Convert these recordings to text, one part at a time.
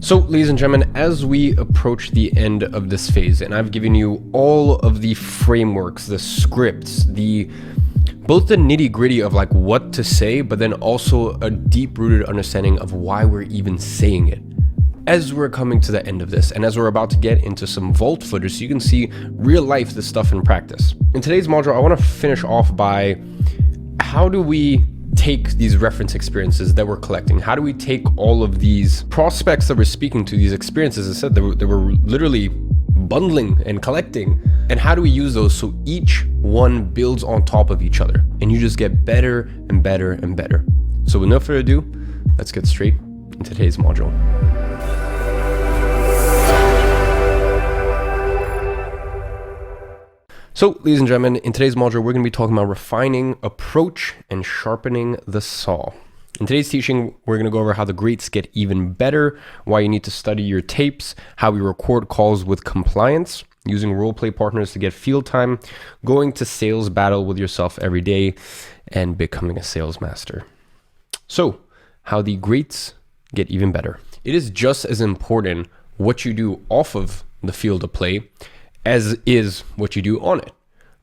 So, ladies and gentlemen, as we approach the end of this phase, and I've given you all of the frameworks, the scripts, both the nitty-gritty of like what to say, but then also a deep-rooted understanding of why we're even saying it. As we're coming to the end of this, and as we're about to get into some vault footage, so you can see real life this stuff in practice. In today's module, I want to finish off by how do we take these reference experiences that we're collecting? How do we take all of these prospects that we're speaking to, these experiences, as I said, that we're literally bundling and collecting, and how do we use those so each one builds on top of each other and you just get better and better and better? So with no further ado, let's get straight into today's module. So, ladies and gentlemen, in today's module, we're going to be talking about refining approach and sharpening the saw. In today's teaching, we're going to go over how the greats get even better, why you need to study your tapes, how we record calls with compliance, using roleplay partners to get field time, going to sales battle with yourself every day, and becoming a sales master. So, how the greats get even better. It is just as important what you do off of the field of play as is what you do on it,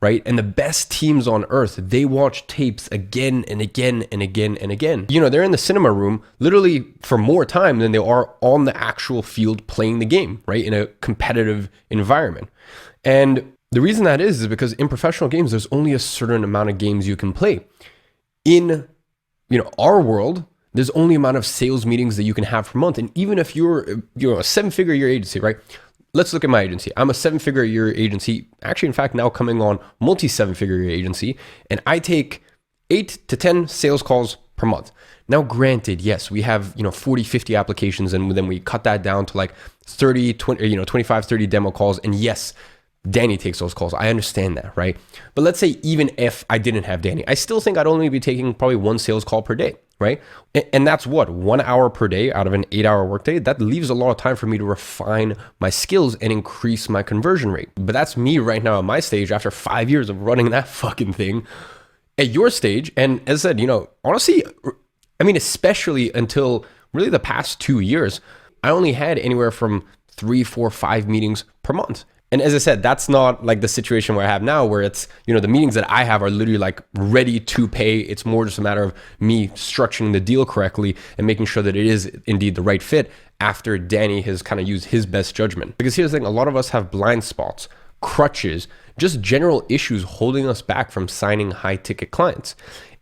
right? And the best teams on earth, they watch tapes again and again and again and again. You know, they're in the cinema room literally for more time than they are on the actual field playing the game, right? In a competitive environment. And the reason that is because in professional games, there's only a certain amount of games you can play. In, our world, there's only amount of sales meetings that you can have per month. And even if you're, a 7-figure year agency, right? Let's look at my agency. I'm a 7-figure year agency, actually, in fact, now coming on multi-7-figure year agency, and I take 8 to 10 sales calls per month. Now, granted, yes, we have, 40, 50 applications, and then we cut that down to like 30, 20, 25, 30 demo calls. And yes, Danny takes those calls. I understand that, right? But let's say even if I didn't have Danny, I still think I'd only be taking probably one sales call per day, right? And that's what, 1 hour per day out of an 8-hour workday. That leaves a lot of time for me to refine my skills and increase my conversion rate. But that's me right now at my stage after 5 years of running that fucking thing. At your stage, and as I said, honestly, especially until really the past 2 years, I only had anywhere from 3, 4, 5 meetings per month. And as I said, that's not like the situation where I have now, where it's, the meetings that I have are literally like ready to pay. It's more just a matter of me structuring the deal correctly and making sure that it is indeed the right fit after Danny has kind of used his best judgment. Because here's the thing, a lot of us have blind spots, crutches, just general issues holding us back from signing high ticket clients.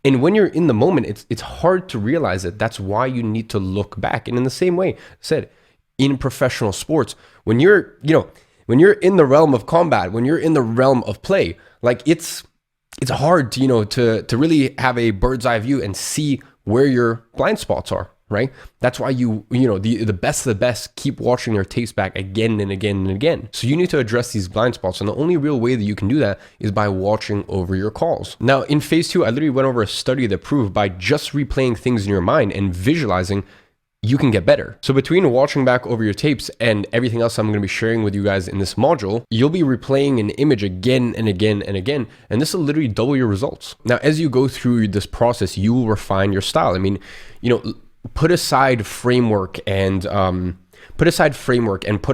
And when you're in the moment, it's hard to realize it. That's why you need to look back. And in the same way, I said, in professional sports, when you're in the realm of combat, when you're in the realm of play, like it's hard to really have a bird's eye view and see where your blind spots are, right? That's why the best of the best keep watching their tapes back again and again and again. So you need to address these blind spots. And the only real way that you can do that is by watching over your calls. Now in phase 2, I literally went over a study that proved by just replaying things in your mind and visualizing, you can get better. So between watching back over your tapes and everything else I'm going to be sharing with you guys in this module, you'll be replaying an image again and again and again, and this will literally double your results. Now, as you go through this process, you will refine your style. Put aside framework and put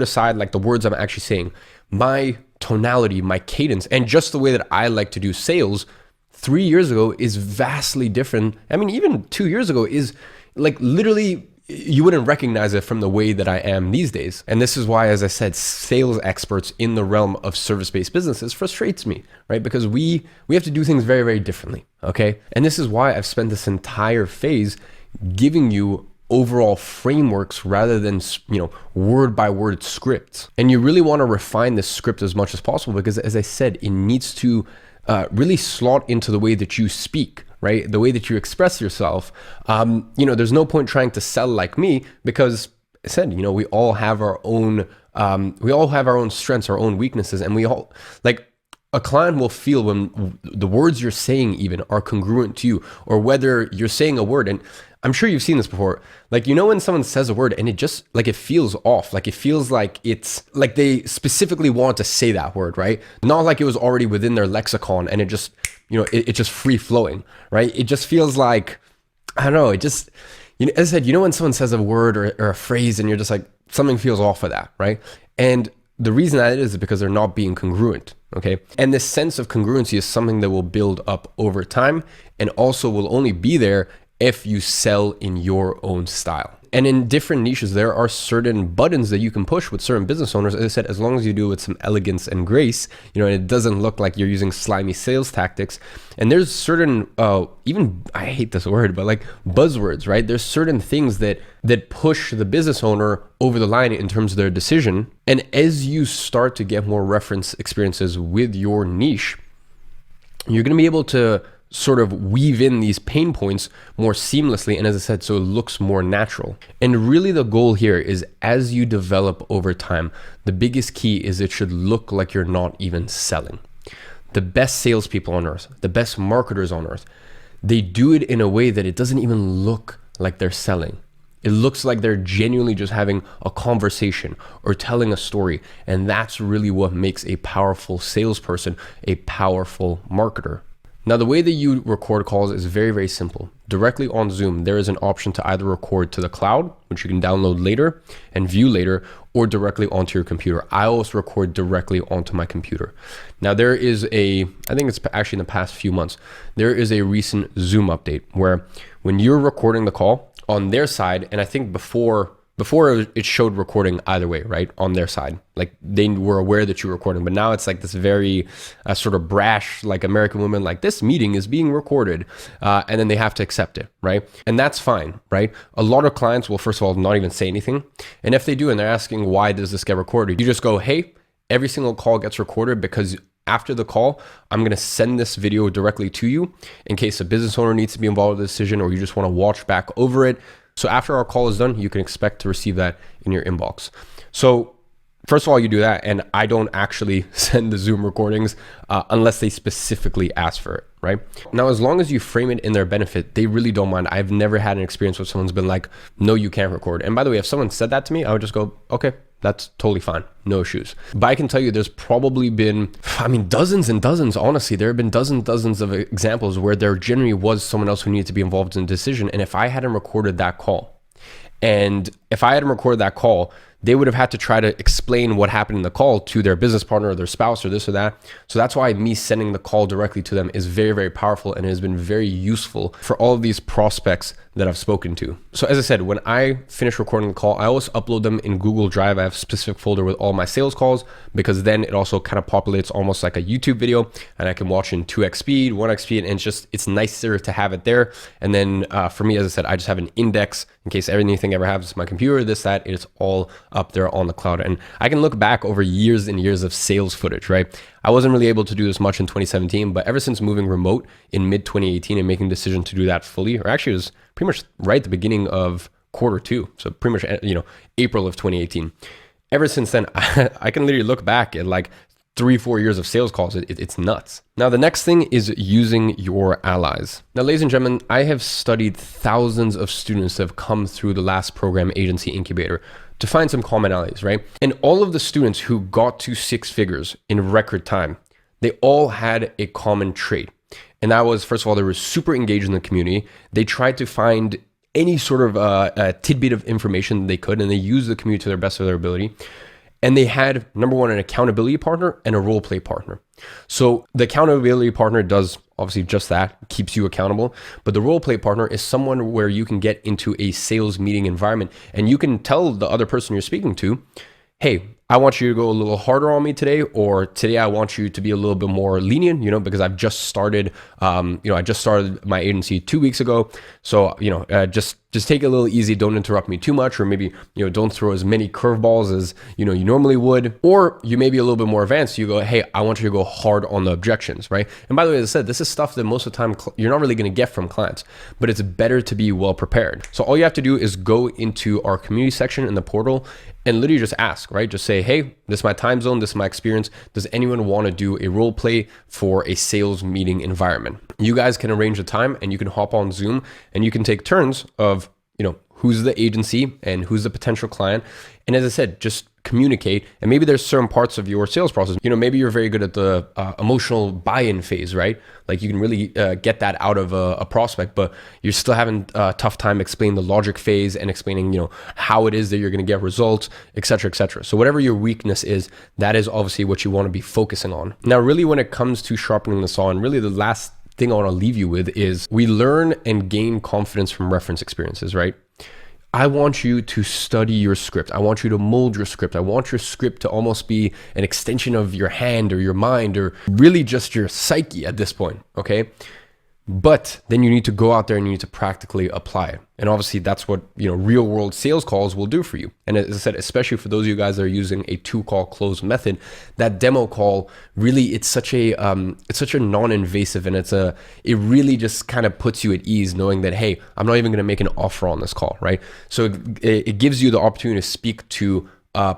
aside like the words I'm actually saying, my tonality, my cadence, and just the way that I like to do sales 3 years ago is vastly different. Even 2 years ago is like literally, you wouldn't recognize it from the way that I am these days. And this is why, as I said, sales experts in the realm of service-based businesses frustrates me, right? Because we have to do things very, very differently, okay? And this is why I've spent this entire phase giving you overall frameworks rather than, word by word scripts. And you really want to refine this script as much as possible because, as I said, it needs to really slot into the way that you speak, right? The way that you express yourself. There's no point trying to sell like me because I said, we all have our own strengths, our own weaknesses, and we all like a client will feel when the words you're saying even are congruent to you, or whether you're saying a word. And I'm sure you've seen this before. Like, when someone says a word and it just like, it feels off. Like it feels like it's like they specifically want to say that word, right? Not like it was already within their lexicon and it just, it's just free flowing, right? It just feels like, I don't know. It just, as I said, when someone says a word or a phrase and you're just like, something feels off of that, right? And the reason that is because they're not being congruent, okay? And this sense of congruency is something that will build up over time and also will only be there if you sell in your own style. And in different niches, there are certain buttons that you can push with certain business owners. As I said, as long as you do it with some elegance and grace, and it doesn't look like you're using slimy sales tactics. And there's certain, even, I hate this word, but like buzzwords, right? There's certain things that push the business owner over the line in terms of their decision. And as you start to get more reference experiences with your niche, you're going to be able to sort of weave in these pain points more seamlessly. And as I said, so it looks more natural. And really the goal here is as you develop over time, the biggest key is it should look like you're not even selling. The best salespeople on earth, the best marketers on earth, they do it in a way that it doesn't even look like they're selling. It looks like they're genuinely just having a conversation or telling a story. And that's really what makes a powerful salesperson a powerful marketer. Now, the way that you record calls is very, very simple. Directly on Zoom, there is an option to either record to the cloud, which you can download later and view later, or directly onto your computer. I always record directly onto my computer. Now, there is I think it's actually in the past few months, there is a recent Zoom update where when you're recording the call on their side, and I think before it showed recording either way, right? On their side, like they were aware that you were recording, but now it's like this very sort of brash, like American woman, like this meeting is being recorded, and then they have to accept it, right? And that's fine, right? A lot of clients will, first of all, not even say anything. And if they do, and they're asking, why does this get recorded? You just go, hey, every single call gets recorded because after the call, I'm going to send this video directly to you in case a business owner needs to be involved with the decision or you just want to watch back over it. So after our call is done, you can expect to receive that in your inbox. So first of all, you do that. And I don't actually send the Zoom recordings unless they specifically ask for it, right? Now, as long as you frame it in their benefit, they really don't mind. I've never had an experience where someone's been like, no, you can't record. And by the way, if someone said that to me, I would just go, okay, that's totally fine. No issues. But I can tell you there's probably been, dozens and dozens, honestly, there have been dozens of examples where there generally was someone else who needed to be involved in the decision. And if I hadn't recorded that call, they would have had to try to explain what happened in the call to their business partner or their spouse or this or that. So that's why me sending the call directly to them is very, very powerful and has been very useful for all of these prospects that I've spoken to. So as I said, when I finish recording the call, I always upload them in Google Drive. I have a specific folder with all my sales calls because then it also kind of populates almost like a YouTube video and I can watch in 2x speed, 1x speed, and it's nicer to have it there. And then for me, as I said, I just have an index in case anything ever happens to my computer, this, that, it's all up there on the cloud. And I can look back over years and years of sales footage, right? I wasn't really able to do this much in 2017, but ever since moving remote in mid 2018 and making the decision to do that fully, or actually it was pretty much right at the beginning of Q2. So pretty much, April of 2018. Ever since then, I can literally look back at like 3-4 years of sales calls. It's nuts. Now, the next thing is using your allies. Now, ladies and gentlemen, I have studied thousands of students that have come through the last program, Agency Incubator, to find some commonalities, right? And all of the students who got to 6 figures in record time, they all had a common trait. And that was, first of all, they were super engaged in the community. They tried to find any sort of tidbit of information they could, and they used the community to their best of their ability. And they had, number one, an accountability partner and a role play partner. So the accountability partner does obviously just that, keeps you accountable. But the role play partner is someone where you can get into a sales meeting environment and you can tell the other person you're speaking to, hey, I want you to go a little harder on me today, or today I want you to be a little bit more lenient, because I've just started, I just started my agency 2 weeks ago. So, just take it a little easy. Don't interrupt me too much, or maybe, don't throw as many curveballs as, you normally would. Or you may be a little bit more advanced. You go, hey, I want you to go hard on the objections, right? And by the way, as I said, this is stuff that most of the time you're not really going to get from clients, but it's better to be well prepared. So all you have to do is go into our community section in the portal and literally just ask, right? Just say, hey, this is my time zone. This is my experience. Does anyone want to do a role play for a sales meeting environment? You guys can arrange a time and you can hop on Zoom and you can take turns of, who's the agency and who's the potential client. And as I said, just communicate. And maybe there's certain parts of your sales process, maybe you're very good at the emotional buy-in phase, right? Like you can really get that out of a prospect, but you're still having a tough time explaining the logic phase and explaining, how it is that you're going to get results, et cetera, et cetera. So whatever your weakness is, that is obviously what you want to be focusing on. Now, really when it comes to sharpening the saw, and really the last thing I want to leave you with is we learn and gain confidence from reference experiences, right? I want you to study your script. I want you to mold your script. I want your script to almost be an extension of your hand or your mind or really just your psyche at this point, okay? But then you need to go out there and you need to practically apply it. And obviously that's what, real world sales calls will do for you. And as I said, especially for those of you guys that are using a 2-call close method, that demo call really, it's such a non-invasive, and it really just kind of puts you at ease knowing that, hey, I'm not even going to make an offer on this call, right? So it gives you the opportunity to speak to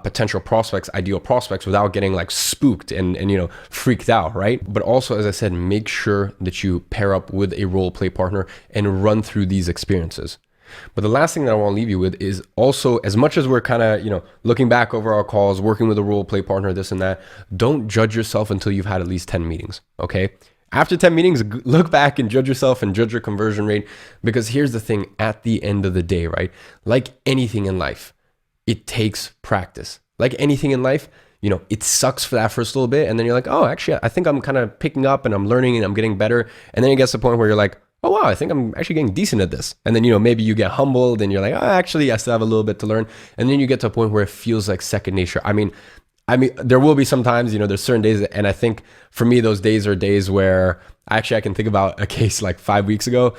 potential prospects, ideal prospects, without getting like spooked and freaked out, right? But also, as I said, make sure that you pair up with a role play partner and run through these experiences. But the last thing that I want to leave you with is also, as much as we're kind of, looking back over our calls, working with a role play partner, this and that, don't judge yourself until you've had at least 10 meetings, okay? After 10 meetings, look back and judge yourself and judge your conversion rate, because here's the thing, at the end of the day, right? Like anything in life, it takes practice. Like anything in life, it sucks for that first little bit. And then you're like, oh, actually, I think I'm kind of picking up and I'm learning and I'm getting better. And then it gets to the point where you're like, oh, wow, I think I'm actually getting decent at this. And then, maybe you get humbled and you're like, oh, actually, I still have a little bit to learn. And then you get to a point where it feels like second nature. I mean, there will be some times, there's certain days. And I think for me, those days are days where I can think about a case like 5 weeks ago,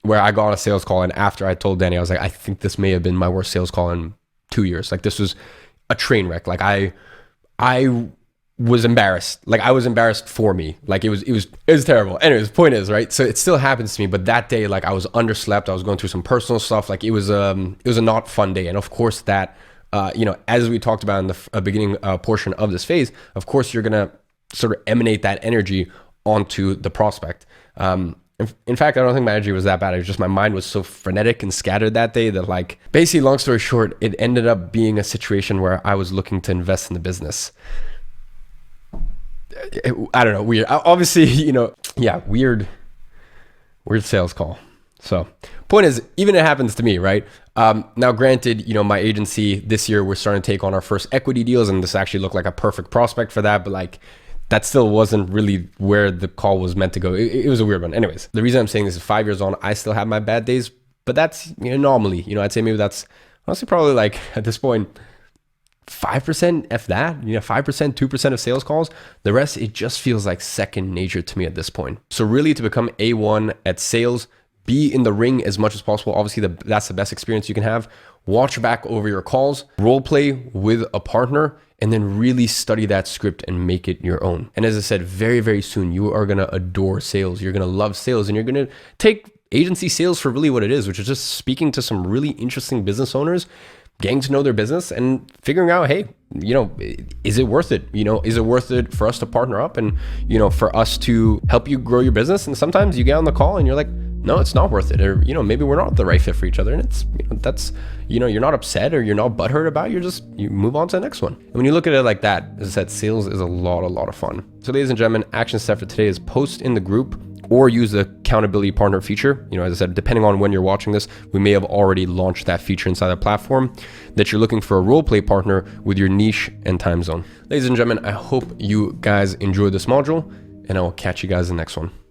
where I got on a sales call, and after I told Danny, I was like, I think this may have been my worst sales call in 2 years. Like this was a train wreck. Like I was embarrassed. Like I was embarrassed for me. Like it was terrible. Anyways, point is, right? So it still happens to me, but that day, like I was underslept. I was going through some personal stuff. Like it was a not fun day. And of course that, as we talked about in the beginning portion of this phase, of course you're going to sort of emanate that energy onto the prospect. In fact, I don't think my energy was that bad. It was just my mind was so frenetic and scattered that day that, like, basically, long story short, it ended up being a situation where I was looking to invest in the business. I don't know, weird. Obviously, weird sales call. So point is, even it happens to me, right? Now, granted, my agency this year, we're starting to take on our first equity deals, and this actually looked like a perfect prospect for that, but like, that still wasn't really where the call was meant to go. It was a weird one. Anyways, the reason I'm saying this is 5 years on, I still have my bad days, but that's normally, I'd say maybe that's honestly probably like at this point, 5%, if that, 5%, 2% of sales calls. The rest, it just feels like second nature to me at this point. So really to become A1 at sales, be in the ring as much as possible. Obviously, that's the best experience you can have. Watch back over your calls, role play with a partner, and then really study that script and make it your own. And as I said, very, very soon, you are gonna adore sales. You're gonna love sales, and you're gonna take agency sales for really what it is, which is just speaking to some really interesting business owners, getting to know their business and figuring out, hey, is it worth it? Is it worth it for us to partner up and, for us to help you grow your business? And sometimes you get on the call and you're like, no, it's not worth it. Or, maybe we're not the right fit for each other. And it's, that's, you're not upset or you're not butthurt about it. You move on to the next one. And when you look at it like that, as I said, sales is a lot of fun. So ladies and gentlemen, action step for today is post in the group or use the accountability partner feature. As I said, depending on when you're watching this, we may have already launched that feature inside the platform, that you're looking for a role play partner with your niche and time zone. Ladies and gentlemen, I hope you guys enjoyed this module, and I will catch you guys in the next one.